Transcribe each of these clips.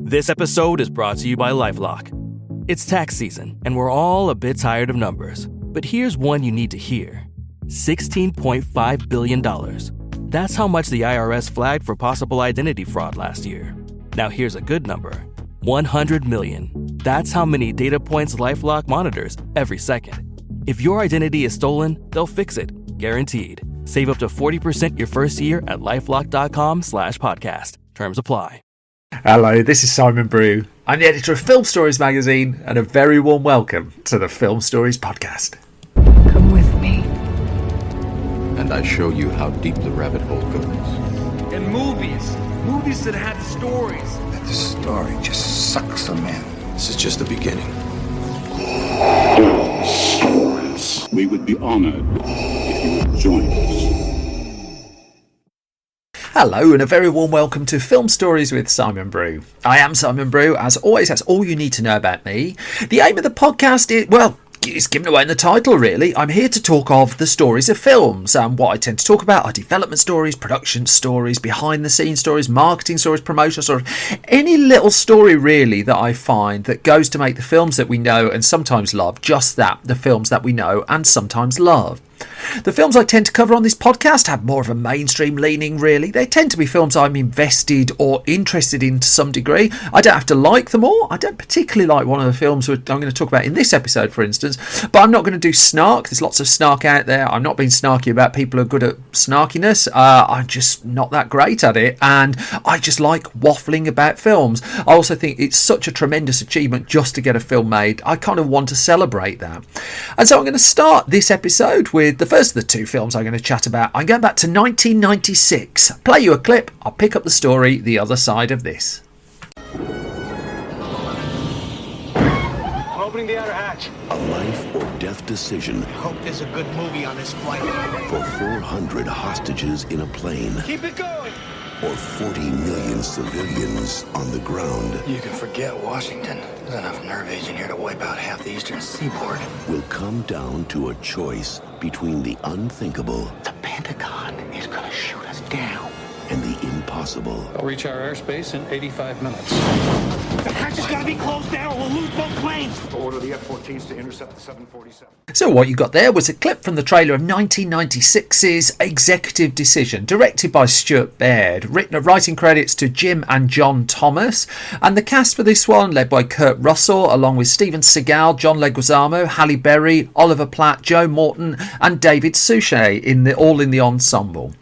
This episode is brought to you by LifeLock. It's tax season, and we're all a bit tired of numbers. But here's one you need to hear. $16.5 billion. That's how much the IRS flagged for possible identity fraud last year. Now here's a good number. 100 million. That's how many data points LifeLock monitors every second. If your identity is stolen, they'll fix it. Guaranteed. Save up to 40% your first year at LifeLock.com/podcast. Terms apply. Hello, this is Simon Brew. I'm the editor of Film Stories magazine, and a very warm welcome to the Film Stories podcast. Come with me. And I show you how deep the rabbit hole goes. And movies that had stories. That the story just sucks them in. This is just the beginning. Film Stories. We would be honored if you would join us. Hello, and a very warm welcome to Film Stories with Simon Brew. I am Simon Brew. As always, that's all you need to know about me. The aim of the podcast is, well, it's given away in the title, really. I'm here to talk of the stories of films, and what I tend to talk about are development stories, production stories, behind-the-scenes stories, marketing stories, promotional stories, any little story, really, that I find that goes to make the films that we know and sometimes love just that, the films that we know and sometimes love. The films I tend to cover on this podcast have more of a mainstream leaning, really. They tend to be films I'm invested or interested in to some degree. I don't have to like them all. I don't particularly like one of the films I'm going to talk about in this episode, for instance, but I'm not going to do snark. There's lots of snark out there. I'm not being snarky about people who are good at snarkiness. I'm just not that great at it, and I just like waffling about films. I also think it's such a tremendous achievement just to get a film made. I kind of want to celebrate that. And so I'm going to start this episode with the first of the two films I'm going to chat about. I'm going back to 1996. Play you a clip, I'll pick up the story the other side of this. Opening the outer hatch. A life or death decision. Hope there's a good movie on this flight. For 400 hostages in a plane. Keep it going. Or 40 million civilians on the ground. You can forget Washington. There's enough nerve agent here to wipe out half the eastern seaboard. Will come down to a choice between the unthinkable. The Pentagon is gonna shoot us down. And the impossible. I'll reach our airspace in 85 minutes. The hatch has got to be closed down or we'll lose both planes. Order the F-14s to intercept the 747. So what you got there was a clip from the trailer of 1996's Executive Decision, directed by Stuart Baird, writing credits to Jim and John Thomas, and the cast for this one led by Kurt Russell, along with Steven Seagal, John Leguizamo, Halle Berry, Oliver Platt, Joe Morton, and David Suchet all in the ensemble.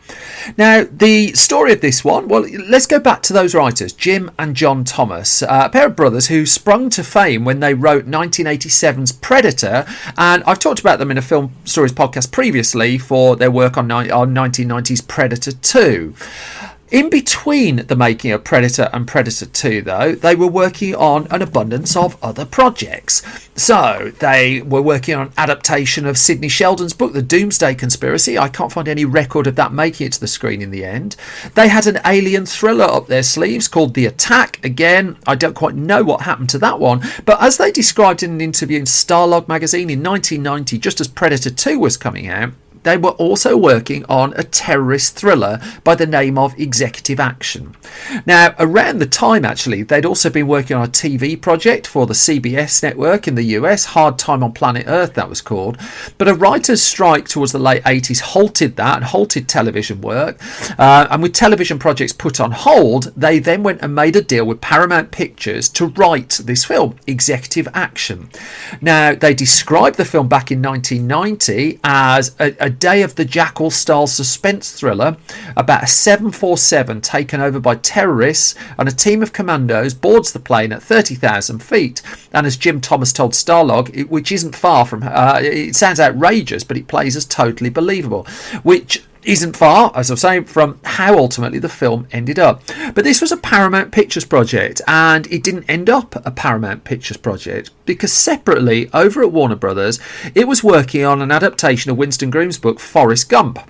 Now, the story of this one, well, let's go back to those writers, Jim and John Thomas, a pair of brothers who sprung to fame when they wrote 1987's Predator, and I've talked about them in a Film Stories podcast previously for their work on 1990's Predator 2. In between the making of Predator and Predator 2, though, they were working on an abundance of other projects. So they were working on an adaptation of Sidney Sheldon's book, The Doomsday Conspiracy. I can't find any record of that making it to the screen in the end. They had an alien thriller up their sleeves called The Attack. Again, I don't quite know what happened to that one, but as they described in an interview in Starlog magazine in 1990, just as Predator 2 was coming out, they were also working on a terrorist thriller by the name of Executive Action. Now, around the time, actually, they'd also been working on a TV project for the CBS network in the US, Hard Time on Planet Earth, that was called. But a writer's strike towards the late 80s halted that and halted television work. And with television projects put on hold, they then went and made a deal with Paramount Pictures to write this film, Executive Action. Now, they described the film back in 1990 as a Day of the Jackal style suspense thriller about a 747 taken over by terrorists, and a team of commandos boards the plane at 30,000 feet. And as Jim Thomas told Starlog, which isn't far from it sounds outrageous, but it plays as totally believable, which isn't far, as I was saying, from how ultimately the film ended up. But this was a Paramount Pictures project, and it didn't end up a Paramount Pictures project because separately, over at Warner Brothers, it was working on an adaptation of Winston Groom's book Forrest Gump.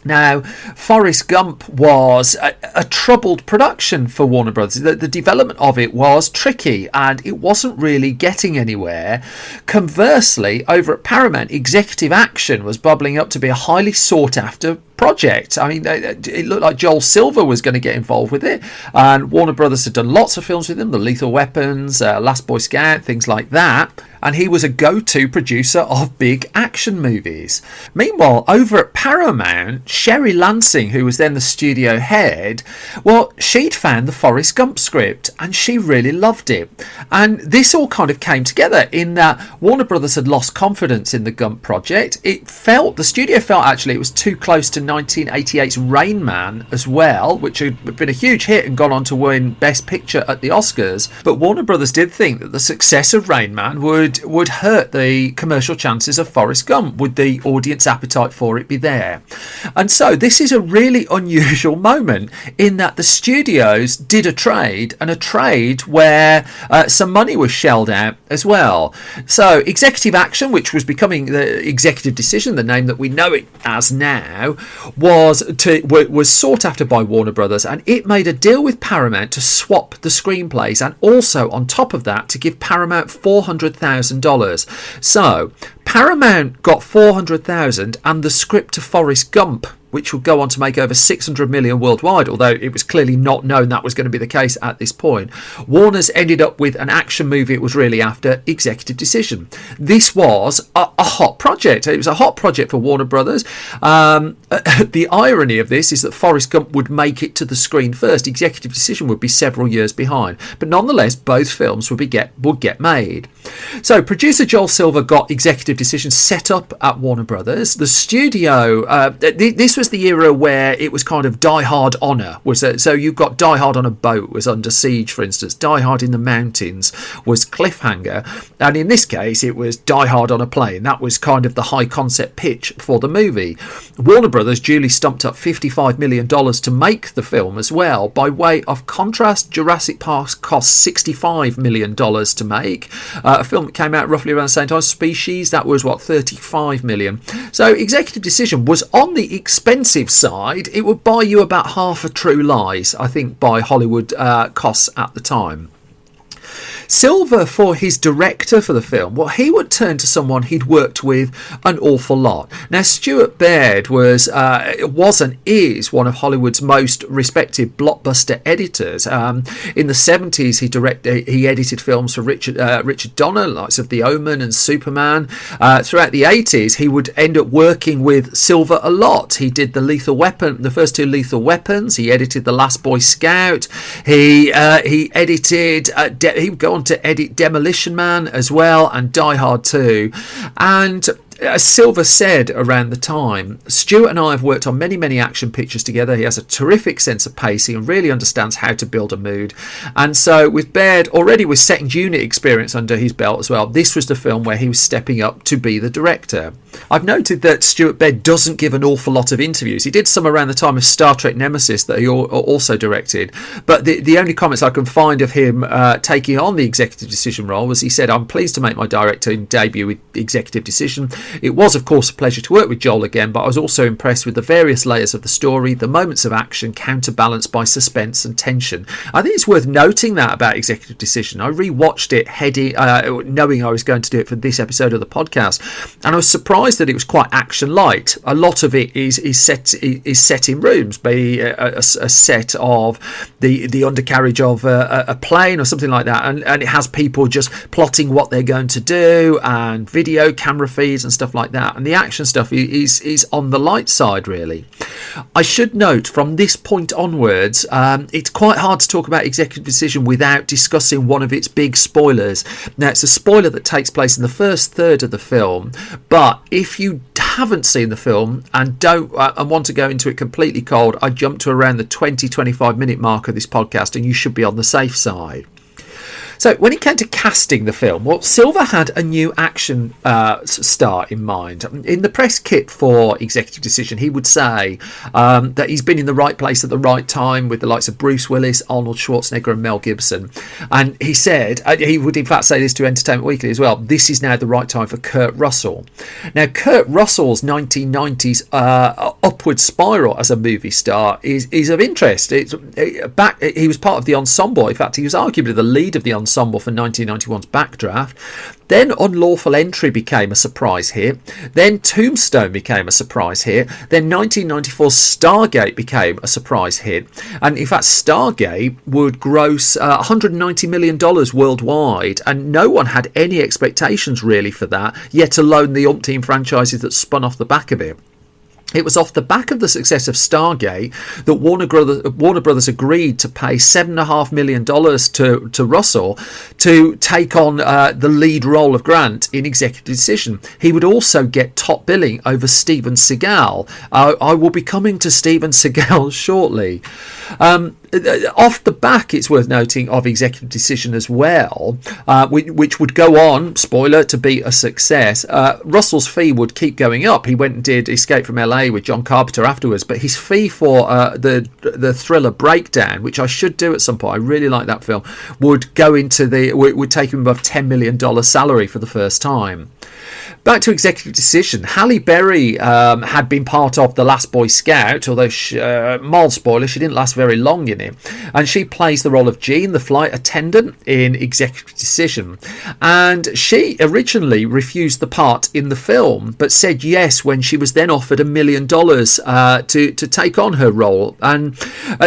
Now, Forrest Gump was a troubled production for Warner Brothers. The development of it was tricky and it wasn't really getting anywhere. Conversely, over at Paramount, executive action was bubbling up to be a highly sought after project. I mean, it looked like Joel Silver was going to get involved with it, and Warner Brothers had done lots of films with him, The Lethal Weapons, Last Boy Scout, things like that, and he was a go-to producer of big action movies. Meanwhile, over at Paramount, Sherry Lansing, who was then the studio head, well, she'd found the Forrest Gump script and she really loved it. And this all kind of came together in that Warner Brothers had lost confidence in the Gump project. The studio felt actually it was too close to 1988's Rain Man as well, which had been a huge hit and gone on to win Best Picture at the Oscars. But Warner Brothers did think that the success of Rain Man would hurt the commercial chances of Forrest Gump. Would the audience appetite for it be there? And so this is a really unusual moment in that the studios did a trade, and a trade where some money was shelled out as well. So executive action, which was becoming the executive decision, the name that we know it as now, was sought after by Warner Brothers, and it made a deal with Paramount to swap the screenplays, and also on top of that to give Paramount $400,000. So Paramount got $400,000 and the script to Forrest Gump, which would go on to make over $600 million worldwide, although it was clearly not known that was going to be the case at this point. Warner's ended up with an action movie it was really after, executive decision. This was a hot project. It was a hot project for Warner Brothers. The irony of this is that Forrest Gump would make it to the screen first. Executive decision would be several years behind. But nonetheless, both films would get made. So producer Joel Silver got executive decision set up at Warner Brothers. The studio, this was the era where it was kind of Die Hard Honor. So you've got Die Hard on a boat was Under Siege, for instance. Die Hard in the Mountains was Cliffhanger. And in this case, it was Die Hard on a Plane. That was kind of the high concept pitch for the movie. Warner Brothers duly stumped up $55 million to make the film as well. By way of contrast, Jurassic Park cost $65 million to make. A film that came out roughly around the same time, Species, that was $35 million. So executive decision was on the expensive side. It would buy you about half a True Lies, I think, by Hollywood costs at the time. Silver, for his director for the film, well, he would turn to someone he'd worked with an awful lot. Now, Stuart Baird was and is one of Hollywood's most respected blockbuster editors. In the 70s, he edited films for Richard Donner, likes of The Omen and Superman. Throughout the 80s, he would end up working with Silver a lot. He did the first two Lethal Weapons. He edited The Last Boy Scout. He edited. He would go on to edit Demolition Man as well and Die Hard 2. And as Silver said around the time, Stuart and I have worked on many, many action pictures together. He has a terrific sense of pacing and really understands how to build a mood. And so with Baird, already with second unit experience under his belt as well, this was the film where he was stepping up to be the director. I've noted that Stuart Baird doesn't give an awful lot of interviews. He did some around the time of Star Trek Nemesis that he also directed. But the only comments I can find of him taking on the executive decision role was he said, "I'm pleased to make my directing debut with executive decision. It was, of course, a pleasure to work with Joel again, but I was also impressed with the various layers of the story, the moments of action counterbalanced by suspense and tension." I think it's worth noting that about executive decision. I rewatched it knowing I was going to do it for this episode of the podcast, and I was surprised that it was quite action light. A lot of it is set in rooms, be a set of the undercarriage of a plane or something like that, and it has people just plotting what they're going to do and video camera feeds and stuff like that, and the action stuff is on the light side, really. I should note from this point onwards, it's quite hard to talk about executive decision without discussing one of its big spoilers. Now, it's a spoiler that takes place in the first third of the film, but if you haven't seen the film and want to go into it completely cold, I jump to around the 20-25 minute mark of this podcast and you should be on the safe side. So when it came to casting the film, well, Silver had a new action star in mind. In the press kit for Executive Decision, he would say that he's been in the right place at the right time with the likes of Bruce Willis, Arnold Schwarzenegger and Mel Gibson. And he said, he would in fact say this to Entertainment Weekly as well, this is now the right time for Kurt Russell. Now, Kurt Russell's 1990s upward spiral as a movie star is of interest. He was part of the ensemble. In fact, he was arguably the lead of the ensemble for 1991's Backdraft. Then Unlawful Entry became a surprise hit. Then Tombstone became a surprise hit. Then 1994's Stargate became a surprise hit. And in fact, Stargate would gross $190 million worldwide. And no one had any expectations really for that, yet alone the umpteen franchises that spun off the back of it. It was off the back of the success of Stargate that Warner Brothers agreed to pay $7.5 million to Russell to take on the lead role of Grant in Executive Decision. He would also get top billing over Steven Seagal. I will be coming to Steven Seagal shortly. Off the back, it's worth noting, of Executive Decision as well, which would go on, spoiler, to be a success. Russell's fee would keep going up. He went and did Escape from LA with John Carpenter afterwards, but his fee for the thriller Breakdown, which I should do at some point, I really like that film, would take him above $10 million salary for the first time. Back to Executive Decision. Halle Berry had been part of The Last Boy Scout, although mild spoiler, she didn't last very long in it. And she plays the role of Jean, the flight attendant in Executive Decision. And she originally refused the part in the film, but said yes when she was then offered $1 million to take on her role. And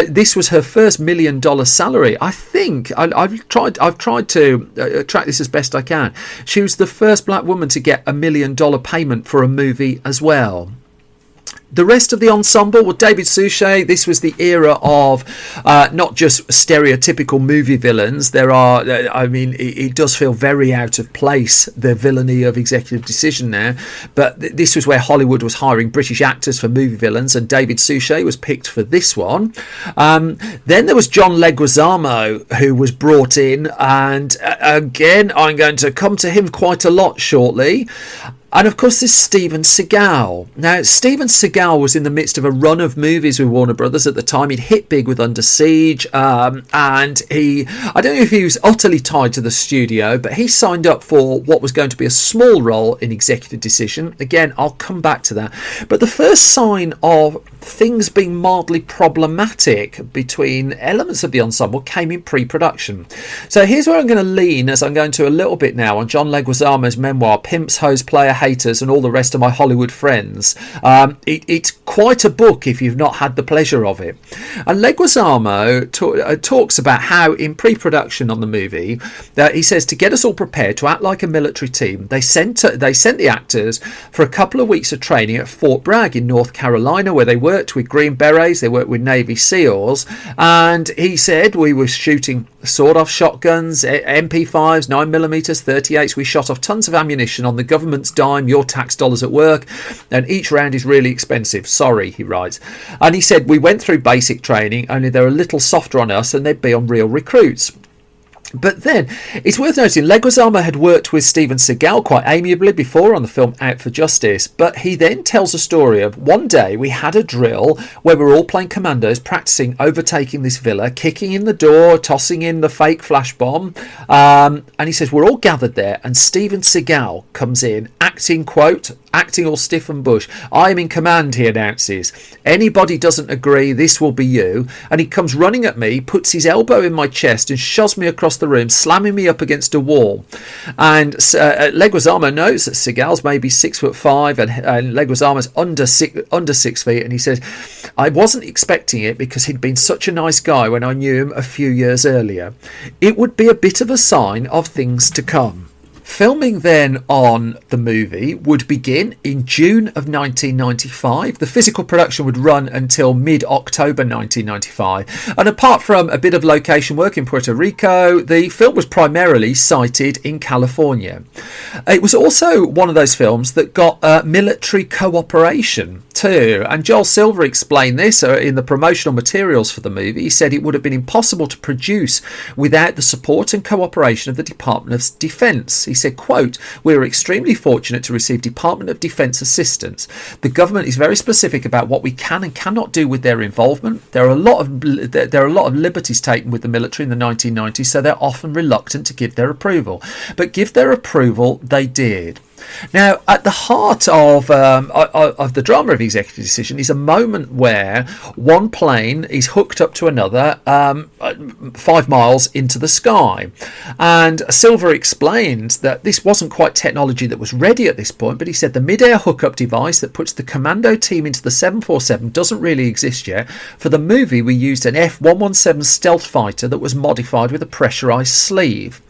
this was her first $1 million salary. I think I've tried to track this as best I can. She was the first black woman to get $1 million payment for a movie as well. The rest of the ensemble, well, David Suchet, this was the era of not just stereotypical movie villains. It does feel very out of place, the villainy of Executive Decision now. But this was where Hollywood was hiring British actors for movie villains, and David Suchet was picked for this one. Then there was John Leguizamo, who was brought in, and again, I'm going to come to him quite a lot shortly. And of course, there's Steven Seagal. Now, Steven Seagal was in the midst of a run of movies with Warner Brothers at the time. He'd hit big with Under Siege, and I don't know if he was utterly tied to the studio, but he signed up for what was going to be a small role in Executive Decision. Again, I'll come back to that. But the first sign of things being mildly problematic between elements of the ensemble came in pre-production. So here's where I'm going to lean, as I'm going to a little bit now, on John Leguizamo's memoir, Pimps, Hoes, Player Haters and All the Rest of My Hollywood Friends. It's quite a book if you've not had the pleasure of it. And Leguizamo talks about how in pre-production on the movie, that he says, to get us all prepared to act like a military team, they sent the actors for a couple of weeks of training at Fort Bragg in North Carolina, where they worked with Green Berets, they worked with Navy SEALs, and he said we were shooting sawed-off shotguns, MP5s, 9mm, 38s. We shot off tons of ammunition on the government's dime, your tax dollars at work, and each round is really expensive. Sorry, he writes. And he said, we went through basic training, only they're a little softer on us than they'd be on real recruits. But then, it's worth noting, Leguizamo had worked with Steven Seagal quite amiably before on the film Out for Justice, but he then tells a story of, one day we had a drill where we were all playing commandos, practicing overtaking this villa, kicking in the door, tossing in the fake flash bomb, and he says, we're all gathered there, and Steven Seagal comes in, acting all stiff and bush. I am in command, he announces. Anybody doesn't agree, this will be you. And he comes running at me, puts his elbow in my chest and shoves me across the room, slamming me up against a wall. And Leguizamo knows that Seagal's maybe 6'5", and Leguizamo's under 6 feet. And he says, I wasn't expecting it because he'd been such a nice guy when I knew him a few years earlier. It would be a bit of a sign of things to come. Filming then on the movie would begin in June of 1995. The physical production would run until mid-October 1995. And apart from a bit of location work in Puerto Rico, the film was primarily sited in California. It was also one of those films that got military cooperation too. And Joel Silver explained this in the promotional materials for the movie. He said it would have been impossible to produce without the support and cooperation of the Department of Defense. He said, quote, "We are extremely fortunate to receive Department of Defense assistance. The government is very specific about what we can and cannot do with their involvement. There are a lot of liberties taken with the military in the 1990s, so they're often reluctant to give their approval. But give their approval, they did." Now, at the heart of the drama of Executive Decision is a moment where one plane is hooked up to another 5 miles into the sky. And Silver explained that this wasn't quite technology that was ready at this point, but he said the mid-air hookup device that puts the commando team into the 747 doesn't really exist yet. For the movie, we used an F-117 stealth fighter that was modified with a pressurized sleeve.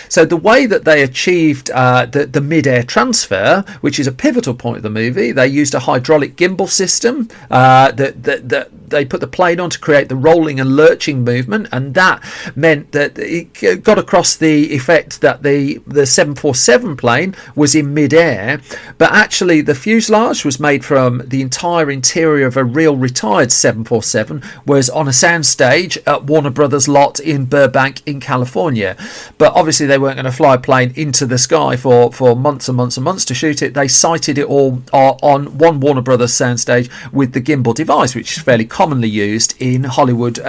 So the way that they achieved the mid-air transfer, which is a pivotal point of the movie, they used a hydraulic gimbal system that they put the plane on to create the rolling and lurching movement, and that meant that it got across the effect that the 747 plane was in mid-air, but actually the fuselage was made from the entire interior of a real retired 747, was on a soundstage at Warner Brothers lot in Burbank in California. But obviously they weren't going to fly a plane into the sky for months and months and months to shoot it. They sighted it all on one Warner Brothers soundstage with the gimbal device, which is fairly commonly used in Hollywood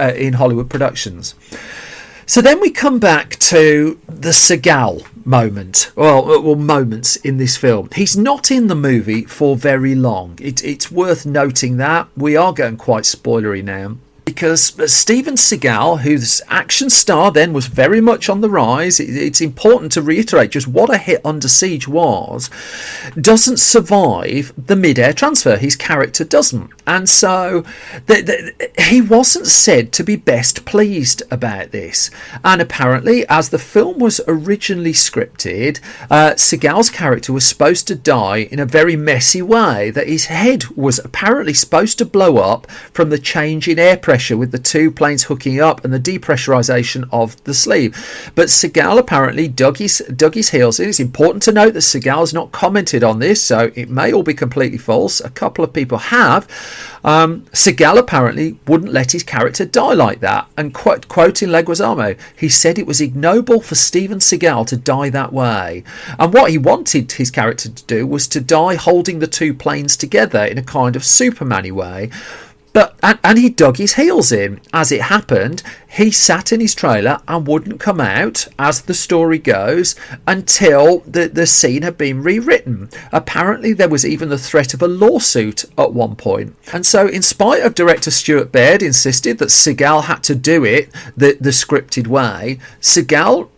productions. So then we come back to the Seagal moment, well, moments in this film. He's not in the movie for very long. It's worth noting that. We are going quite spoilery now, because Steven Seagal, whose action star then was very much on the rise, it's important to reiterate just what a hit Under Siege was, doesn't survive the mid-air transfer. His character doesn't. And so he wasn't said to be best pleased about this. And apparently, as the film was originally scripted, Seagal's character was supposed to die in a very messy way, that his head was apparently supposed to blow up from the change in air pressure with the two planes hooking up and the depressurization of the sleeve. But Seagal apparently dug his heels in. It's important to note that Seagal's not commented on this, so it may all be completely false. A couple of people have. Seagal apparently wouldn't let his character die like that, and quoting Leguizamo, he said it was ignoble for Steven Seagal to die that way, and what he wanted his character to do was to die holding the two planes together in a kind of Superman-y way. But and he dug his heels in. As it happened, he sat in his trailer and wouldn't come out, as the story goes, until the scene had been rewritten. Apparently, there was even the threat of a lawsuit at one point. And so, in spite of director Stuart Baird insisted that Seagal had to do it the scripted way, Seagal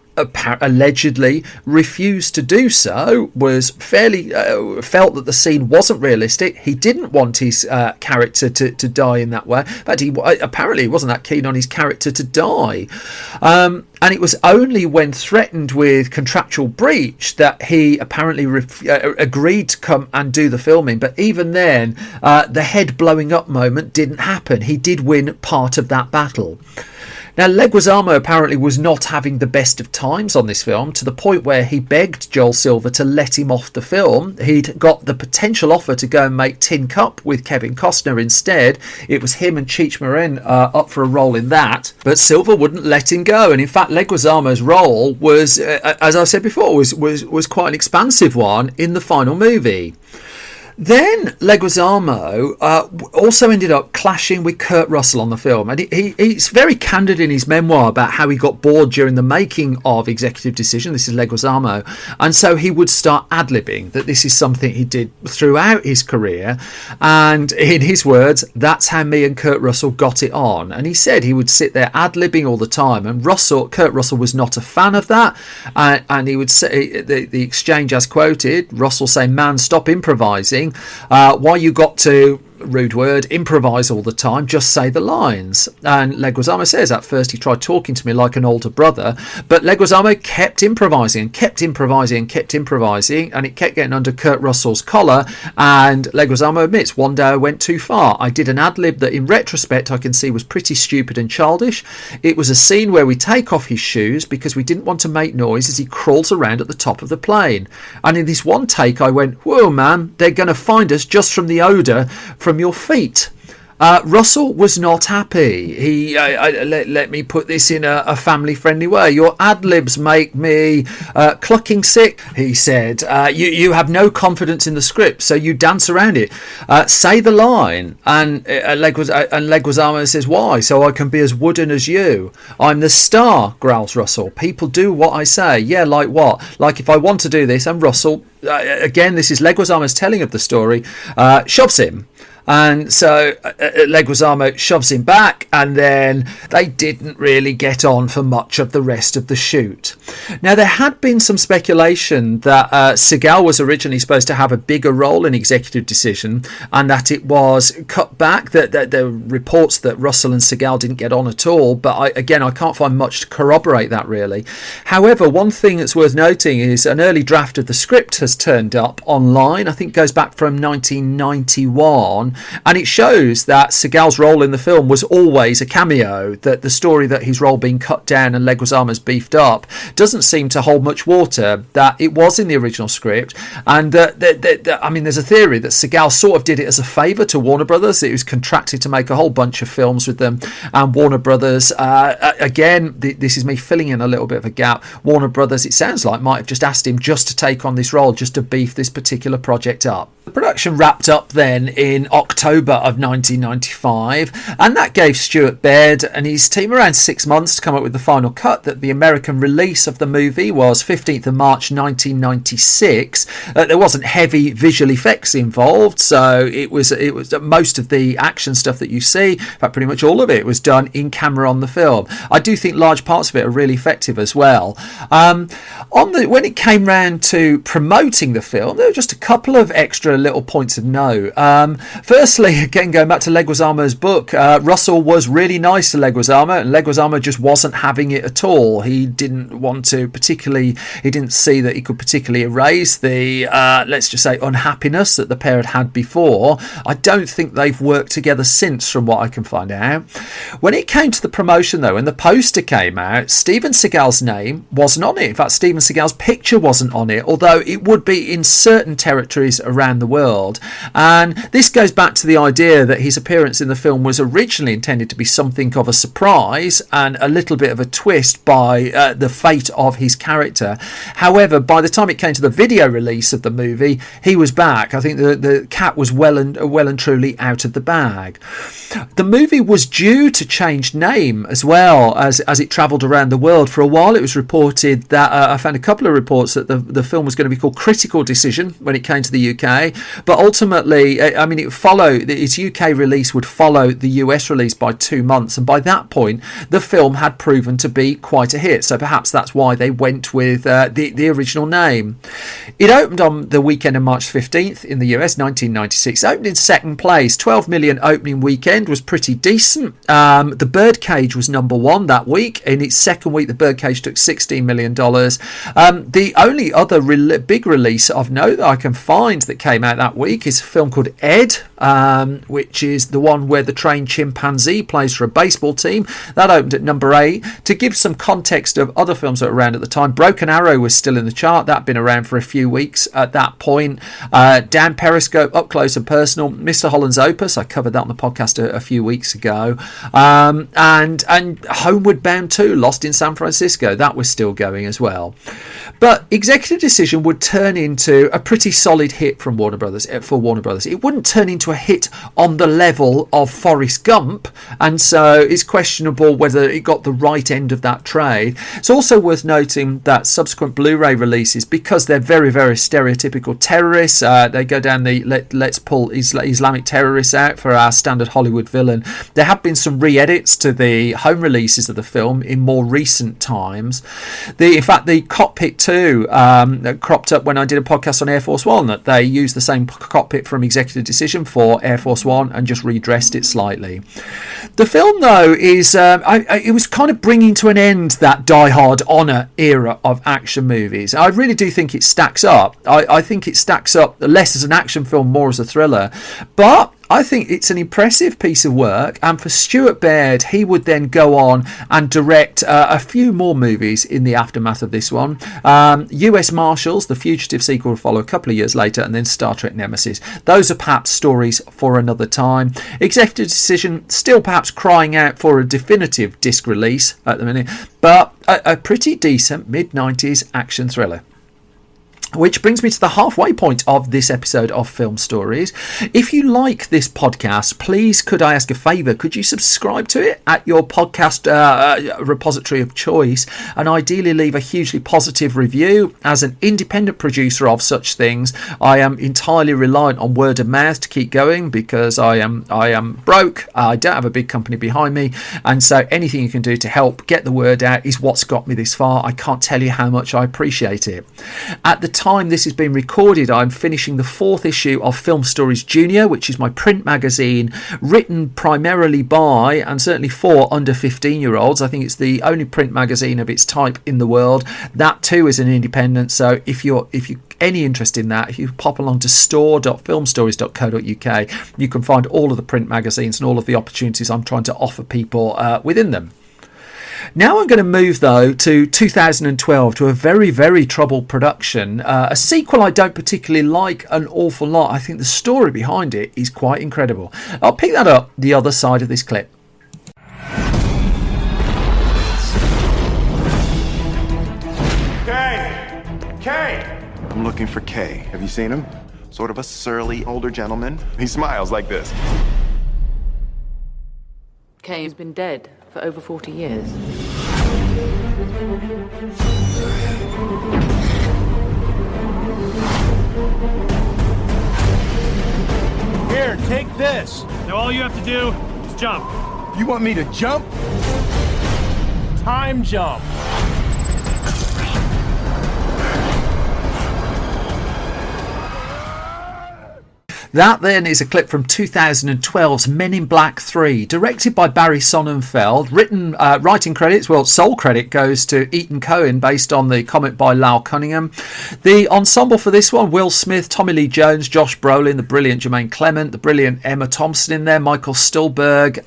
allegedly refused to do so, was fairly felt that the scene wasn't realistic. He didn't want his character to die in that way. In fact, he apparently wasn't that keen on his character to die. And it was only when threatened with contractual breach that he apparently agreed to come and do the filming. But even then, the head blowing up moment didn't happen. He did win part of that battle. Now, Leguizamo apparently was not having the best of times on this film, to the point where he begged Joel Silver to let him off the film. He'd got the potential offer to go and make Tin Cup with Kevin Costner instead. It was him and Cheech Marin up for a role in that, but Silver wouldn't let him go. And in fact, Leguizamo's role was, as I said before, was quite an expansive one in the final movie. Then Leguizamo also ended up clashing with Kurt Russell on the film, and he's very candid in his memoir about how he got bored during the making of Executive Decision. This is Leguizamo, and so he would start ad-libbing. That this is something he did throughout his career, and in his words, that's how me and Kurt Russell got it on. And he said he would sit there ad-libbing all the time, and Kurt Russell was not a fan of that, and he would say, the exchange as quoted, Russell saying, "Man, stop improvising. Why you got to," rude word, "improvise all the time, just say the lines." And Leguizamo says at first he tried talking to me like an older brother, but Leguizamo kept improvising and kept improvising and kept improvising, and it kept getting under Kurt Russell's collar. And Leguizamo admits, "One day I went too far. I did an ad-lib that in retrospect I can see was pretty stupid and childish. It was a scene where we take off his shoes because we didn't want to make noise as he crawls around at the top of the plane. And in this one take I went, whoa man, they're going to find us just from the odour from your feet. Russell was not happy. He let me put this in a family-friendly way. Your ad-libs make me clucking sick, he said. You have no confidence in the script, so you dance around it. Say the line. And Leguizamo says, why? So I can be as wooden as you. I'm the star, growls Russell. People do what I say. Yeah, like what? Like if I want to do this, and Russell, again, this is Leguizamo's telling of the story, shoves him. And so Leguizamo shoves him back, and then they didn't really get on for much of the rest of the shoot. Now, there had been some speculation that Seagal was originally supposed to have a bigger role in Executive Decision, and that it was cut back. That there were reports that Russell and Seagal didn't get on at all, but I can't find much to corroborate that, really. However, one thing that's worth noting is an early draft of the script has turned up online. I think it goes back from 1991. And it shows that Seagal's role in the film was always a cameo, that the story that his role being cut down and Leguizamo's beefed up doesn't seem to hold much water, that it was in the original script. And there's a theory that Seagal sort of did it as a favour to Warner Brothers. It was contracted to make a whole bunch of films with them, and Warner Brothers, this is me filling in a little bit of a gap, Warner Brothers, it sounds like, might have just asked him just to take on this role, just to beef this particular project up. The production wrapped up then in October of 1995, and that gave Stuart Baird and his team around 6 months to come up with the final cut. That the American release of the movie was 15th of March 1996. There wasn't heavy visual effects involved, so it was most of the action stuff that you see, in fact pretty much all of it, was done in camera on the film. I do think large parts of it are really effective as well. When it came round to promoting the film, there were just a couple of extra little points of note. Firstly, again, going back to Leguizamo's book, Russell was really nice to Leguizamo, and Leguizamo just wasn't having it at all. He didn't see that he could particularly erase the, let's just say, unhappiness that the pair had before. I don't think they've worked together since, from what I can find out. When it came to the promotion, though, and the poster came out, Steven Seagal's name wasn't on it. In fact, Steven Seagal's picture wasn't on it, although it would be in certain territories around the world. And this goes back to the idea that his appearance in the film was originally intended to be something of a surprise and a little bit of a twist by the fate of his character. However, by the time it came to the video release of the movie, he was back. I think the cat was well and truly out of the bag. The movie was due to change name as well as it travelled around the world. For a while, it was reported that I found a couple of reports that the film was going to be called Critical Decision when it came to the UK, but ultimately, its UK release would follow the US release by 2 months, and by that point, the film had proven to be quite a hit. So perhaps that's why they went with the original name. It opened on the weekend of March 15th in the US, 1996. It opened in second place. 12 million opening weekend was pretty decent. The Birdcage was number one that week. In its second week, the Birdcage took $16 million. The only other big release of note that I can find that came out that week is a film called Ed, which is the one where the trained chimpanzee plays for a baseball team. That opened at number 8. To give some context of other films that were around at the time, Broken Arrow was still in the chart. That'd been around for a few weeks at that point. Dan Periscope, Up Close and Personal, Mr. Holland's Opus, I covered that on the podcast a few weeks ago. And Homeward Bound 2, Lost in San Francisco, that was still going as well. But Executive Decision would turn into a pretty solid hit for Warner Brothers. It wouldn't turn into a hit on the level of Forrest Gump, and so it's questionable whether it got the right end of that trade. It's also worth noting that subsequent Blu-ray releases, because they're very, very stereotypical terrorists, they go down the let's pull Islamic terrorists out for our standard Hollywood villain. There have been some re-edits to the home releases of the film in more recent times. In fact, the cockpit too that cropped up when I did a podcast on Air Force One, that they used the same cockpit from Executive Decision for Air Force One and just redressed it slightly. The film, though, is it was kind of bringing to an end that Die Hard Honor era of action movies. I really do think it stacks up. I think it stacks up less as an action film, more as a thriller. But I think it's an impressive piece of work, and for Stuart Baird, he would then go on and direct a few more movies in the aftermath of this one. US Marshals, the Fugitive sequel, will follow a couple of years later, and then Star Trek Nemesis. Those are perhaps stories for another time. Executive Decision still perhaps crying out for a definitive disc release at the minute, but a pretty decent mid-90s action thriller. Which brings me to the halfway point of this episode of Film Stories. If you like this podcast, please could I ask a favour? Could you subscribe to it at your podcast repository of choice, and ideally leave a hugely positive review? As an independent producer of such things, I am entirely reliant on word of mouth to keep going, because I am broke. I don't have a big company behind me, and so anything you can do to help get the word out is what's got me this far. I can't tell you how much I appreciate it. At the time this has been recorded, I'm finishing the 4th issue of Film Stories Junior, which is my print magazine written primarily by and certainly for under 15-year-olds. I think it's the only print magazine of its type in the world. That too is an independent, so if you any interest in that, if you pop along to store.filmstories.co.uk, you can find all of the print magazines and all of the opportunities I'm trying to offer people within them. Now I'm going to move, though, to 2012, to a very, very troubled production. A sequel I don't particularly like an awful lot. I think the story behind it is quite incredible. I'll pick that up the other side of this clip. Kay! I'm looking for Kay. Have you seen him? Sort of a surly older gentleman. He smiles like this. Kay has been dead for over 40 years. Here, take this. Now all you have to do is jump. You want me to jump? Time jump. That then is a clip from 2012's Men in Black 3, directed by Barry Sonnenfeld, writing credits, well, sole credit goes to Ethan Coen, based on the comic by Lal Cunningham. The ensemble for this one: Will Smith, Tommy Lee Jones, Josh Brolin, the brilliant Jermaine Clement, the brilliant Emma Thompson in there, Michael Stuhlbarg,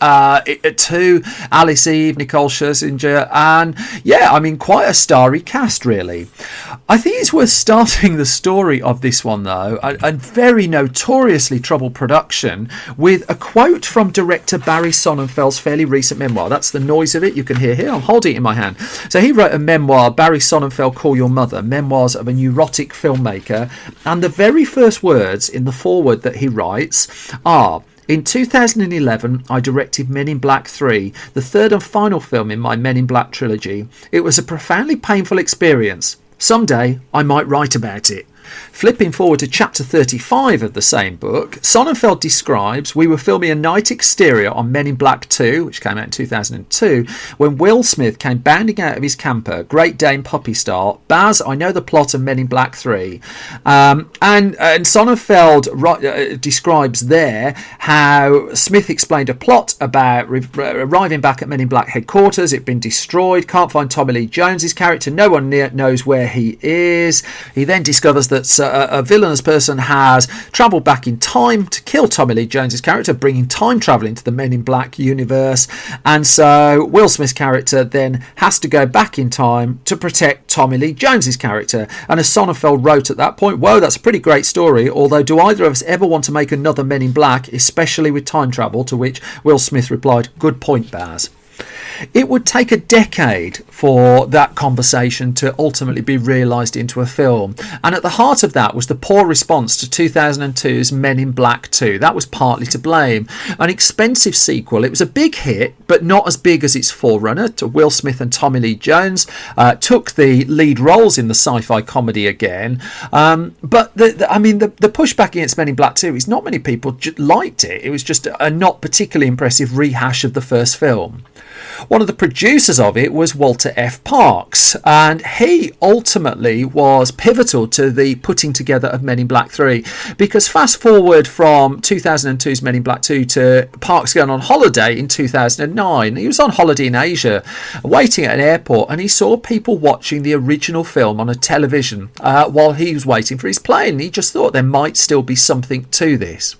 too, Alice Eve, Nicole Scherzinger, and yeah, I mean, quite a starry cast, really. I think it's worth starting the story of this one, though, a very notorious troubled production, with a quote from director Barry Sonnenfeld's fairly recent memoir. That's the noise of it you can hear here. I'm holding it in my hand. So he wrote a memoir, Barry Sonnenfeld, Call Your Mother, Memoirs of a Neurotic Filmmaker, and the very first words in the foreword that he writes are: in 2011, I directed Men in Black 3, the third and final film in my Men in Black trilogy. It was a profoundly painful experience. Someday I might write about it. Flipping forward to chapter 35 of the same book, Sonnenfeld describes, we were filming a night exterior on Men in Black 2, which came out in 2002, when Will Smith came bounding out of his camper, Great Dane puppy style. Baz, I know the plot of Men in Black 3. And Sonnenfeld describes there how Smith explained a plot about arriving back at Men in Black headquarters. It'd been destroyed, can't find Tommy Lee Jones's character, no one knows where he is. He then discovers that a villainous person has travelled back in time to kill Tommy Lee Jones's character, bringing time travel into the Men in Black universe. And so Will Smith's character then has to go back in time to protect Tommy Lee Jones's character. And as Sonnenfeld wrote at that point, whoa, that's a pretty great story, although do either of us ever want to make another Men in Black, especially with time travel? To which Will Smith replied, good point, Baz. It would take a decade for that conversation to ultimately be realised into a film, and at the heart of that was the poor response to 2002's Men in Black 2. That was partly to blame. An expensive sequel, it was a big hit, but not as big as its forerunner. To Will Smith and Tommy Lee Jones took the lead roles in the sci-fi comedy again, but the pushback against Men in Black 2 is not many people liked it. It was just a not particularly impressive rehash of the first film. One of the producers of it was Walter F. Parks, and he ultimately was pivotal to the putting together of Men in Black 3, because fast forward from 2002's Men in Black 2 to Parks going on holiday in 2009. He was on holiday in Asia, waiting at an airport, and he saw people watching the original film on a television while he was waiting for his plane. He just thought there might still be something to this.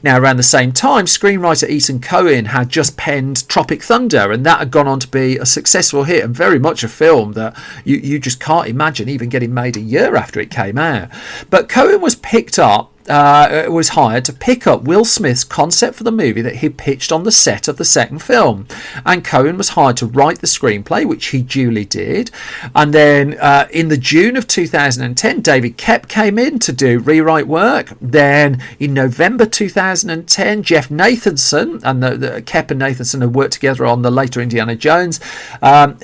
Now, around the same time, screenwriter Ethan Coen had just penned Tropic Thunder, and that had gone on to be a successful hit and very much a film that you just can't imagine even getting made a year after it came out. But Coen was was hired to pick up Will Smith's concept for the movie that he pitched on the set of the second film, and Coen was hired to write the screenplay, which he duly did. And then in the June of 2010, David Koepp came in to do rewrite work. Then in November 2010, Jeff Nathanson, and the Koepp and Nathanson had worked together on the later Indiana Jones,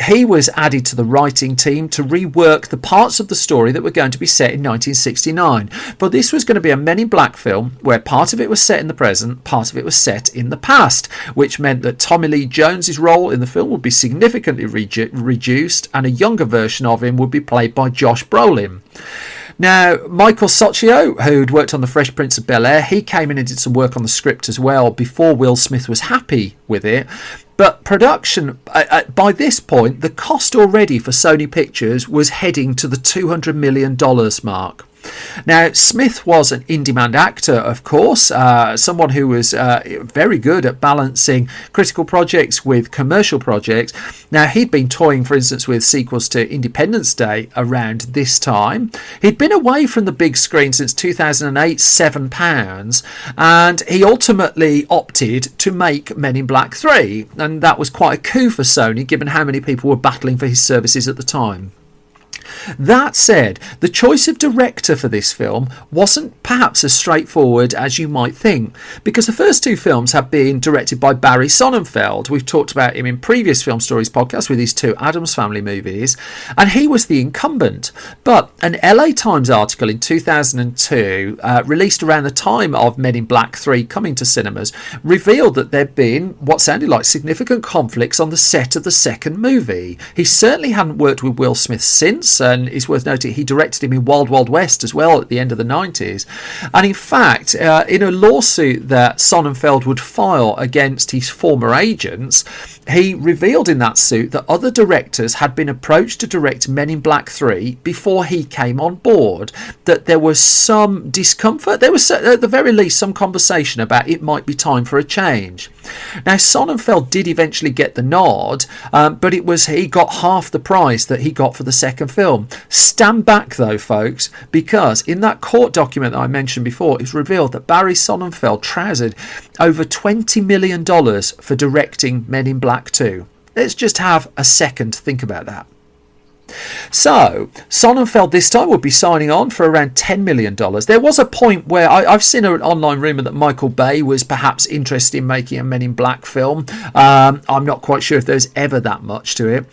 he was added to the writing team to rework the parts of the story that were going to be set in 1969. But this was going to be a Men in Black film where part of it was set in the present, part of it was set in the past, which meant that Tommy Lee Jones's role in the film would be significantly reduced, and a younger version of him would be played by Josh Brolin. Now, Michael Socio, who'd worked on The Fresh Prince of Bel-Air, he came in and did some work on the script as well before Will Smith was happy with it. But production, by this point, the cost already for Sony Pictures was heading to the $200 million mark. Now, Smith was an in-demand actor, of course, someone who was very good at balancing critical projects with commercial projects. Now, he'd been toying, for instance, with sequels to Independence Day around this time. He'd been away from the big screen since 2008, £7, and he ultimately opted to make Men in Black 3, and that was quite a coup for Sony, given how many people were battling for his services at the time. That said, the choice of director for this film wasn't perhaps as straightforward as you might think, because the first two films had been directed by Barry Sonnenfeld. We've talked about him in previous Film Stories podcasts with his two Addams Family movies, and he was the incumbent. But an LA Times article in 2002, released around the time of Men in Black 3 coming to cinemas, revealed that there'd been what sounded like significant conflicts on the set of the second movie. He certainly hadn't worked with Will Smith since, and it's worth noting he directed him in Wild Wild West as well at the end of the 90s. And in fact, in a lawsuit that Sonnenfeld would file against his former agents, he revealed in that suit that other directors had been approached to direct Men in Black 3 before he came on board, that there was some discomfort, there was at the very least some conversation about it might be time for a change. Now, Sonnenfeld did eventually get the nod, but he got half the price that he got for the second film. Stand back though, folks, because in that court document that I mentioned before, it's revealed that Barry Sonnenfeld trousered over $20 million for directing Men in Black 2. Let's just have a second to think about that. So, Sonnenfeld this time would be signing on for around $10 million. There was a point where I've seen an online rumour that Michael Bay was perhaps interested in making a Men in Black film. I'm not quite sure if there's ever that much to it.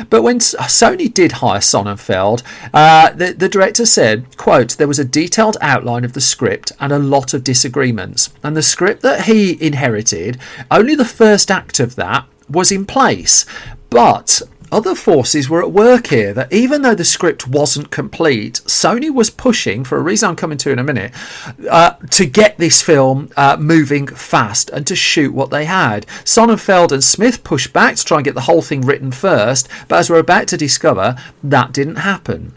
But when Sony did hire Sonnenfeld, the director said, quote, "There was a detailed outline of the script and a lot of disagreements. And the script that he inherited, only the first act of that was in place. But other forces were at work here, that even though the script wasn't complete, Sony was pushing, for a reason I'm coming to in a minute, to get this film moving fast and to shoot what they had. Sonnenfeld and Smith pushed back to try and get the whole thing written first, but as we're about to discover, that didn't happen.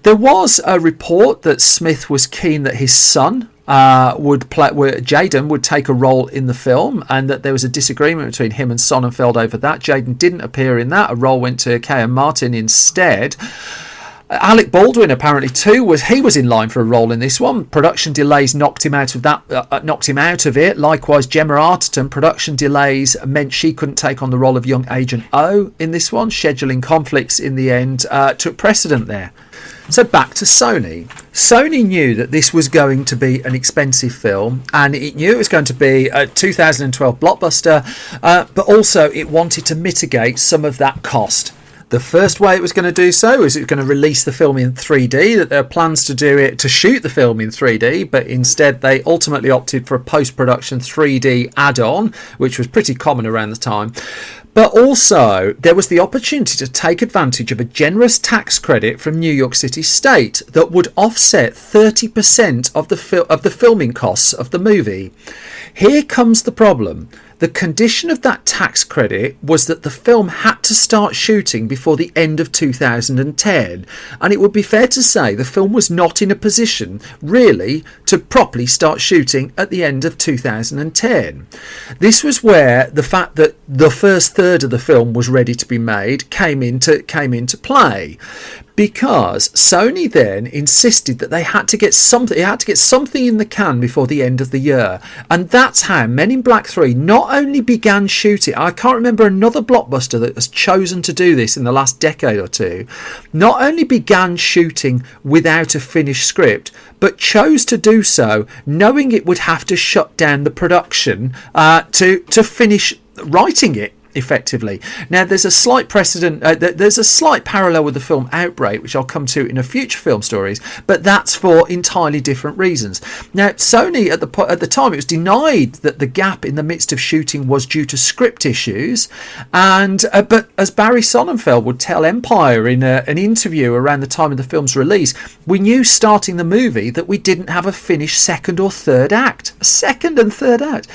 There was a report that Smith was keen that his son Jaden would take a role in the film, and that there was a disagreement between him and Sonnenfeld over that. Jaden didn't appear in that. A role went to Kaya Martin instead. Alec Baldwin apparently too was in line for a role in this one. Production delays knocked him out of it. Likewise, Gemma Arterton, production delays meant she couldn't take on the role of young Agent O in this one. Scheduling conflicts in the end took precedent there. So back to Sony. Sony knew that this was going to be an expensive film, and it knew it was going to be a 2012 blockbuster, but also it wanted to mitigate some of that cost. The first way it was going to do so is it was going to release the film in 3D, that there are plans to shoot the film in 3D, but instead they ultimately opted for a post-production 3D add-on, which was pretty common around the time. But also, there was the opportunity to take advantage of a generous tax credit from New York City State that would offset 30% of the filming costs of the movie. Here comes the problem. The condition of that tax credit was that the film had to start shooting before the end of 2010, and it would be fair to say the film was not in a position really to properly start shooting at the end of 2010. This was where the fact that the first third of the film was ready to be made came into play. Because Sony then insisted that they had to get something in the can before the end of the year. And that's how Men in Black 3 not only began shooting, I can't remember another blockbuster that has chosen to do this in the last decade or two, not only began shooting without a finished script, but chose to do so knowing it would have to shut down the production to finish writing it. Effectively. Now, there's a slight precedent, there's a slight parallel with the film Outbreak, which I'll come to in a future film stories, but that's for entirely different reasons. Now, Sony at the time, it was denied that the gap in the midst of shooting was due to script issues, and but as Barry Sonnenfeld would tell Empire in an interview around the time of the film's release, we knew starting the movie that we didn't have a finished second or third act. A second and third act.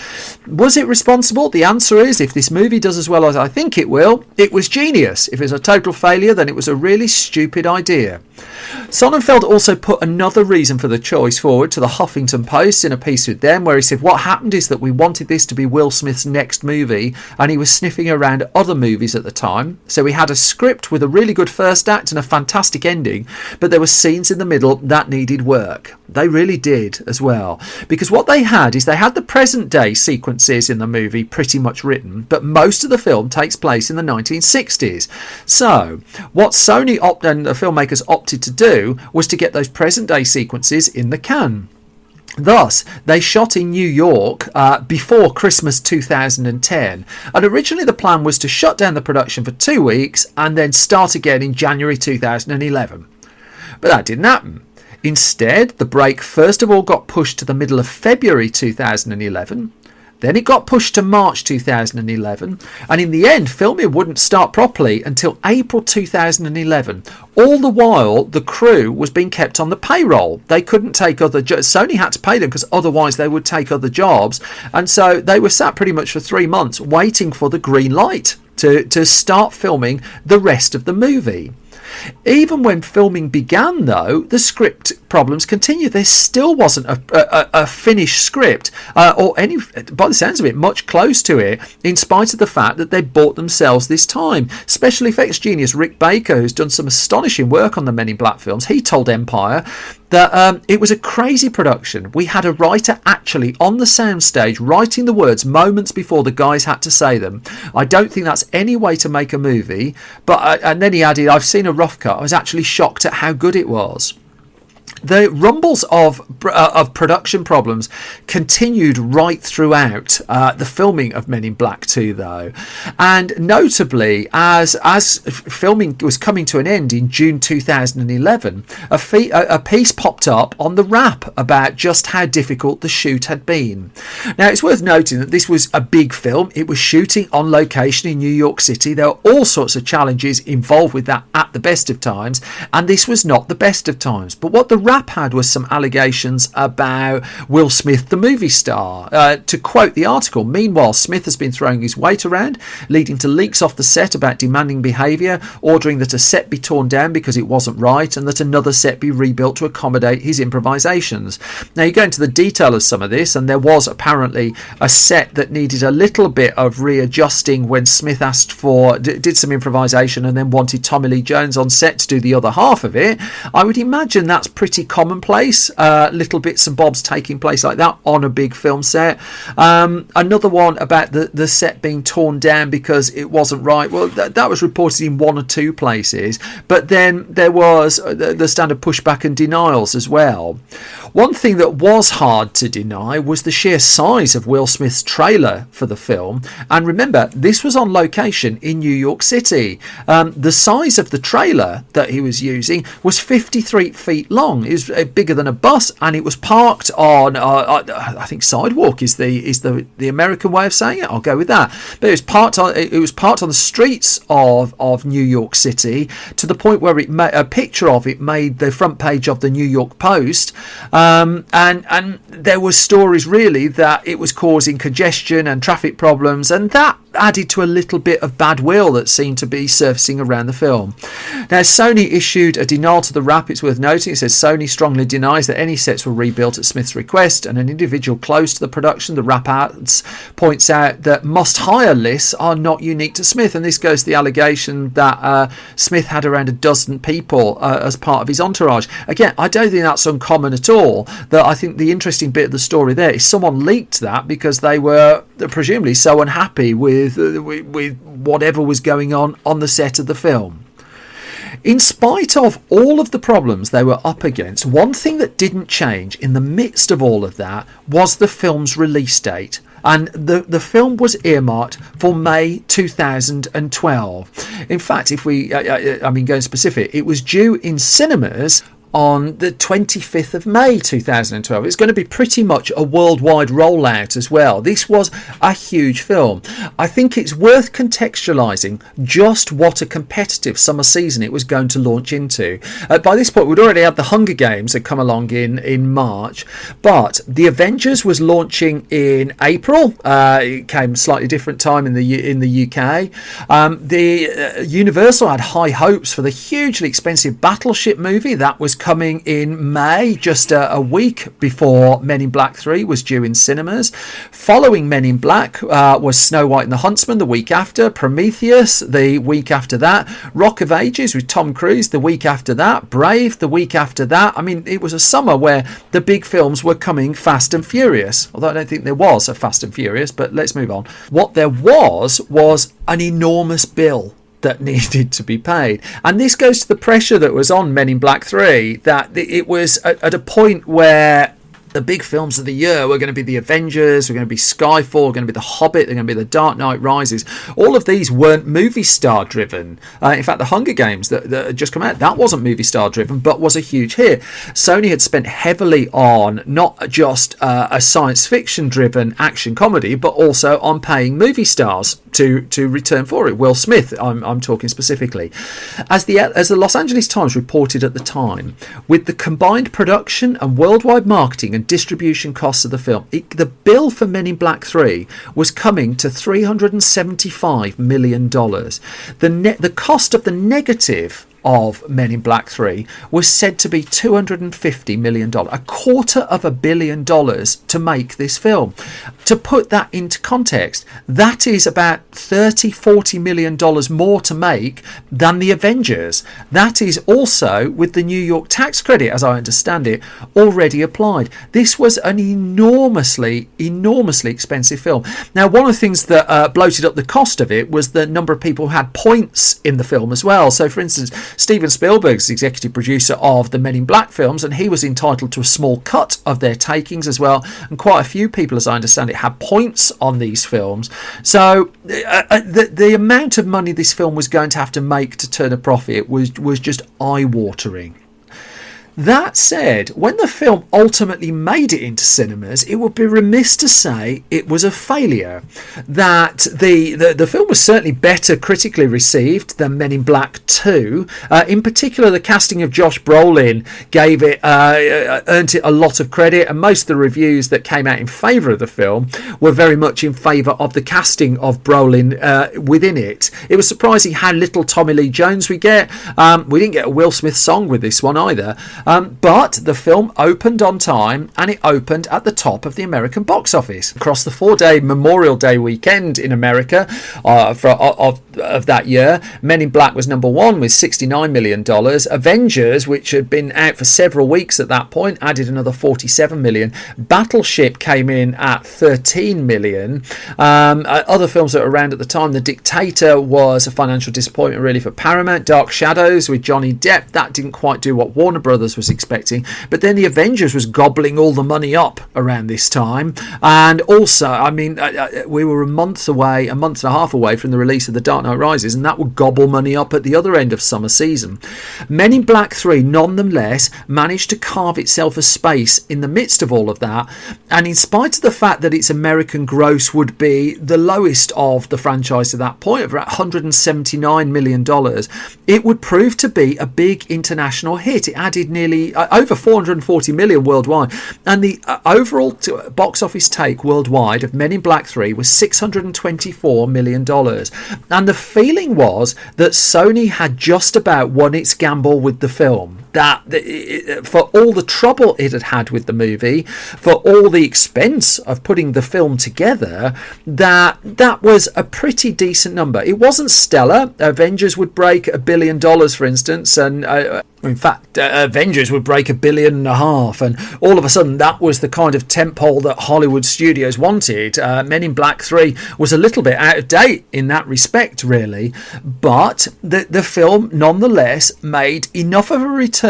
Was it responsible? The answer is, if this movie does as well as I think it will, it was genius. If it's a total failure, then it was a really stupid idea. Sonnenfeld also put another reason for the choice forward to the Huffington Post in a piece with them, where he said what happened is that we wanted this to be Will Smith's next movie, and he was sniffing around other movies at the time. So we had a script with a really good first act and a fantastic ending, but there were scenes in the middle that needed work. They really did as well, because what they had is they had the present day sequences in the movie pretty much written, but most of the film takes place in the 1960s. So what Sony and the filmmakers opted to do was to get those present day sequences in the can. Thus, they shot in New York before Christmas 2010, and originally the plan was to shut down the production for 2 weeks and then start again in January 2011. But that didn't happen. Instead, the break first of all got pushed to the middle of February 2011. Then it got pushed to March 2011, and in the end, filming wouldn't start properly until April 2011. All the while, the crew was being kept on the payroll. They couldn't take other jobs. Sony had to pay them because otherwise they would take other jobs, and so they were sat pretty much for 3 months waiting for the green light to start filming the rest of the movie. Even when filming began, though, the script problems continued. There still wasn't a finished script, or any, by the sounds of it, much close to it, in spite of the fact that they bought themselves this time. Special effects genius Rick Baker, who's done some astonishing work on the Men in Black films, he told Empire that it was a crazy production. We had a writer actually on the soundstage writing the words moments before the guys had to say them. I don't think that's any way to make a movie. But and then he added, I've seen a rough cut. I was actually shocked at how good it was. The rumbles of production problems continued right throughout the filming of Men in Black 2, though. And notably, as filming was coming to an end in June 2011, a piece popped up on The Wrap about just how difficult the shoot had been. Now, it's worth noting that this was a big film. It was shooting on location in New York City. There were all sorts of challenges involved with that at the best of times, and this was not the best of times. But what The Wrap had was some allegations about Will Smith, the movie star. To quote the article, meanwhile, Smith has been throwing his weight around, leading to leaks off the set about demanding behaviour, ordering that a set be torn down because it wasn't right, and that another set be rebuilt to accommodate his improvisations. Now, you go into the detail of some of this, and there was apparently a set that needed a little bit of readjusting when Smith asked for, did some improvisation and then wanted Tommy Lee Jones on set to do the other half of it. I would imagine that's pretty commonplace, little bits and bobs taking place like that on a big film set. Another one about the set being torn down because it wasn't right. Well, that was reported in 1 or 2 places, but then there was the standard pushback and denials as well. One thing that was hard to deny was the sheer size of Will Smith's trailer for the film, and remember, this was on location in New York City. The size of the trailer that he was using was 53 feet long. It was bigger than a bus, and it was parked on I think sidewalk is the American way of saying it. I'll go with that. But it was parked on the streets of New York City, to the point where a picture of it made the front page of the New York Post. And there were stories really that it was causing congestion and traffic problems, and that added to a little bit of bad will that seemed to be surfacing around the film. Now, Sony issued a denial to the rap. It's worth noting. It says Sony strongly denies that any sets were rebuilt at Smith's request, and an individual close to the production, the rap ads, points out that must-hire lists are not unique to Smith, and this goes to the allegation that Smith had around a dozen people as part of his entourage. Again, I don't think that's uncommon at all. That I think the interesting bit of the story there is someone leaked that because they were presumably so unhappy with whatever was going on the set of the film. In spite of all of the problems they were up against, one thing that didn't change in the midst of all of that was the film's release date. And the film was earmarked for May 2012. In fact, if we, going specific, it was due in cinemas on the 25th of May 2012. It's going to be pretty much a worldwide rollout as well. This was a huge film. I think it's worth contextualising just what a competitive summer season it was going to launch into. By this point, we'd already had the Hunger Games had come along in March, but The Avengers was launching in April. It came slightly different time in the UK. The Universal had high hopes for the hugely expensive Battleship movie that was coming in May, just a week before Men in Black 3 was due in cinemas. Following Men in Black was Snow White and the Huntsman the week after, Prometheus the week after that, Rock of Ages with Tom Cruise the week after that, Brave the week after that. I mean, it was a summer where the big films were coming fast and furious, although I don't think there was a Fast and Furious, but let's move on. What there was an enormous bill that needed to be paid, and this goes to the pressure that was on Men in Black 3, that it was at a point where the big films of the year were going to be The Avengers, were going to be Skyfall, were going to be The Hobbit, they're going to be The Dark Knight Rises. All of these weren't movie star driven. In fact, The Hunger Games that had just come out, that wasn't movie star driven, but was a huge hit. Sony had spent heavily on not just a science fiction driven action comedy, but also on paying movie stars to return for it. Will Smith, I'm talking specifically. As the Los Angeles Times reported at the time, with the combined production and worldwide marketing and distribution costs of the film, the bill for Men in Black 3 was coming to $375 million. The cost of the negative of Men in Black 3 was said to be $250 million, $250 million to make this film. To put that into context, that is about $30-40 million more to make than The Avengers. That is also, with the New York tax credit, as I understand it, already applied. This was an enormously expensive film. Now, one of the things that bloated up the cost of it was the number of people who had points in the film as well. So, for instance, Steven Spielberg's executive producer of the Men in Black films, and he was entitled to a small cut of their takings as well, and quite a few people, as I understand it, had points on these films. So the amount of money this film was going to have to make to turn a profit was just eye-watering. That said, when the film ultimately made it into cinemas, it would be remiss to say it was a failure. That the film was certainly better critically received than Men in Black 2. In particular, the casting of Josh Brolin earned it a lot of credit, and most of the reviews that came out in favour of the film were very much in favour of the casting of Brolin within it. It was surprising how little Tommy Lee Jones we get. We didn't get a Will Smith song with this one either. But the film opened on time, and it opened at the top of the American box office. Across the 4-day Memorial Day weekend in America of that year, Men in Black was number one with $69 million. Avengers, which had been out for several weeks at that point, added another $47 million. Battleship came in at $13 million. Other films that were around at the time, The Dictator was a financial disappointment really for Paramount. Dark Shadows with Johnny Depp, that didn't quite do what Warner Brothers was expecting, but then The Avengers was gobbling all the money up around this time. And also, I mean, we were a month and a half away from the release of The Dark Knight Rises, and that would gobble money up at the other end of summer season. Men in Black 3 nonetheless managed to carve itself a space in the midst of all of that, and in spite of the fact that its American gross would be the lowest of the franchise at that point, of $179 million, it would prove to be a big international hit. It added nearly nearly over 440 million worldwide, and the overall box office take worldwide of Men in Black 3 was $624 million. And the feeling was that Sony had just about won its gamble with the film. That for all the trouble it had with the movie, for all the expense of putting the film together, that was a pretty decent number. It wasn't stellar. Avengers would break $1 billion, for instance, and in fact, Avengers would break $1.5 billion, and all of a sudden that was the kind of tentpole that Hollywood studios wanted. Men in Black 3 was a little bit out of date in that respect, really, but the film nonetheless made enough of a return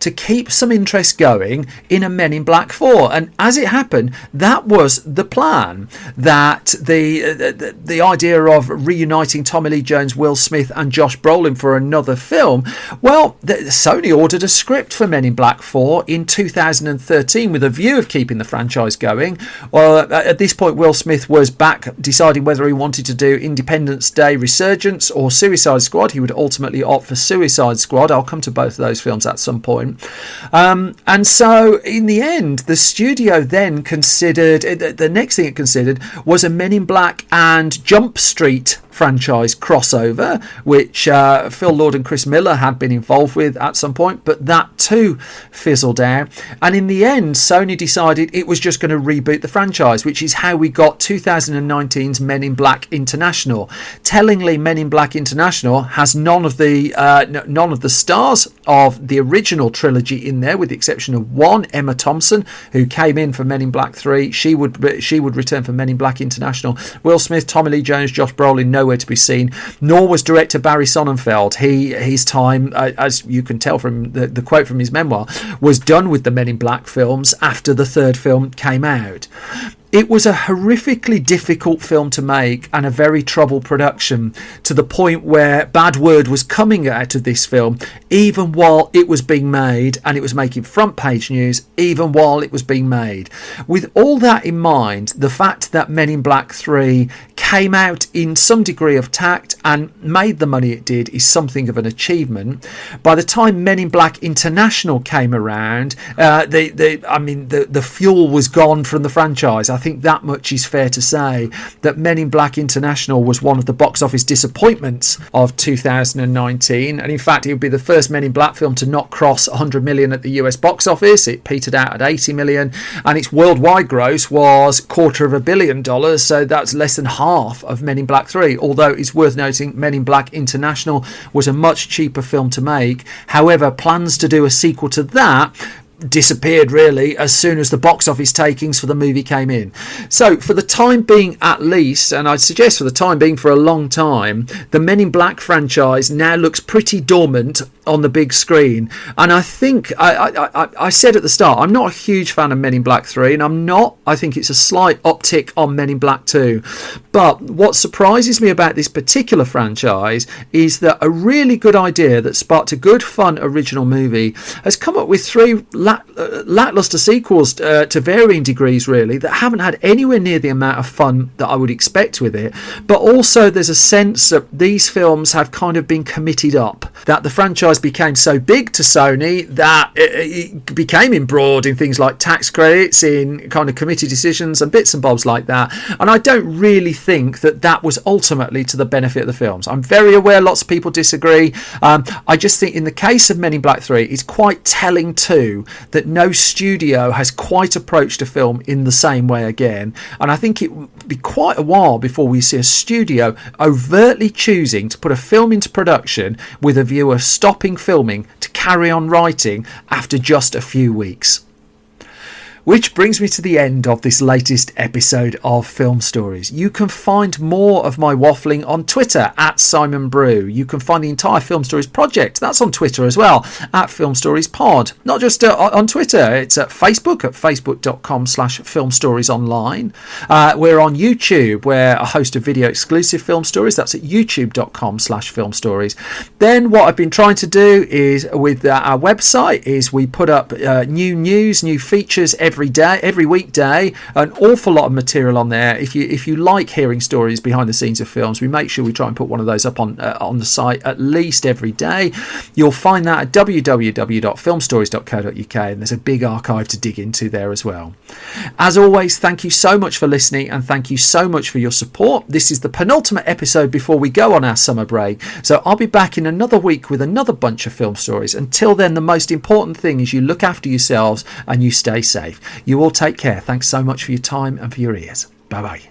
to keep some interest going in a Men in Black 4, and as it happened, that was the plan. That the idea of reuniting Tommy Lee Jones, Will Smith, and Josh Brolin for another film. Well, Sony ordered a script for Men in Black 4 in 2013 with a view of keeping the franchise going. Well, at this point, Will Smith was back deciding whether he wanted to do Independence Day Resurgence or Suicide Squad. He would ultimately opt for Suicide Squad. I'll come to both of those films at some point. And so in the end, the studio then considered, the next thing it considered was a Men in Black and Jump Street franchise crossover, which Phil Lord and Chris Miller had been involved with at some point, but that too fizzled out. And in the end, Sony decided it was just going to reboot the franchise, which is how we got 2019's Men in Black International. Tellingly, Men in Black International has none of the stars of the original trilogy in there, with the exception of one, Emma Thompson, who came in for Men in Black 3. She would return for Men in Black International. Will Smith, Tommy Lee Jones, Josh Brolin, nowhere to be seen. Nor was director Barry Sonnenfeld. His time, as you can tell from the quote from his memoir, was done with the Men in Black films after the third film came out. It was a horrifically difficult film to make and a very troubled production, to the point where bad word was coming out of this film even while it was being made, and it was making front page news even while it was being made. With all that in mind, the fact that Men in Black 3 came out in some degree of tact and made the money it did is something of an achievement. By the time Men in Black International came around, the fuel was gone from the franchise. I think that much is fair to say, that Men in Black International was one of the box office disappointments of 2019, and in fact it would be the first Men in Black film to not cross 100 million at the US box office. It petered out at 80 million, and its worldwide gross was $250 million, so that's less than half of Men in Black 3, although it's worth noting Men in Black International was a much cheaper film to make. However, plans to do a sequel to that disappeared really as soon as the box office takings for the movie came in. So for the time being at least, and I'd suggest for the time being for a long time, the Men in Black franchise now looks pretty dormant on the big screen. And I think I said at the start, I'm not a huge fan of Men in Black 3, and I think it's a slight uptick on Men in Black 2. But what surprises me about this particular franchise is that a really good idea that sparked a good fun original movie has come up with three lackluster sequels to varying degrees really, that haven't had anywhere near the amount of fun that I would expect with it. But also there's a sense that these films have kind of been committed up, that the franchise became so big to Sony that it became embroiled in things like tax credits, in kind of committee decisions and bits and bobs like that, and I don't really think that was ultimately to the benefit of the films. I'm very aware lots of people disagree. I just think in the case of Men in Black 3 it's quite telling too that no studio has quite approached a film in the same way again, and I think it will be quite a while before we see a studio overtly choosing to put a film into production with a view of stopping filming to carry on writing after just a few weeks. Which brings me to the end of this latest episode of Film Stories. You can find more of my waffling on Twitter at Simon Brew. You can find the entire Film Stories project, that's on Twitter as well, at Film Stories Pod. Not just on Twitter, it's at Facebook at facebook.com/filmstoriesonline. We're on YouTube, where I host a video exclusive Film Stories. That's at youtube.com/filmstories. Then what I've been trying to do is with our website is we put up new news, new features every weekday. An awful lot of material on there. If you like hearing stories behind the scenes of films, we make sure we try and put one of those up on the site at least every day. You'll find that at www.filmstories.co.uk, and there's a big archive to dig into there as well. As always, thank you so much for listening, and thank you so much for your support. This is the penultimate episode before we go on our summer break, so I'll be back in another week with another bunch of film stories. Until then, the most important thing is you look after yourselves and you stay safe. You all take care. Thanks so much for your time and for your ears. Bye bye.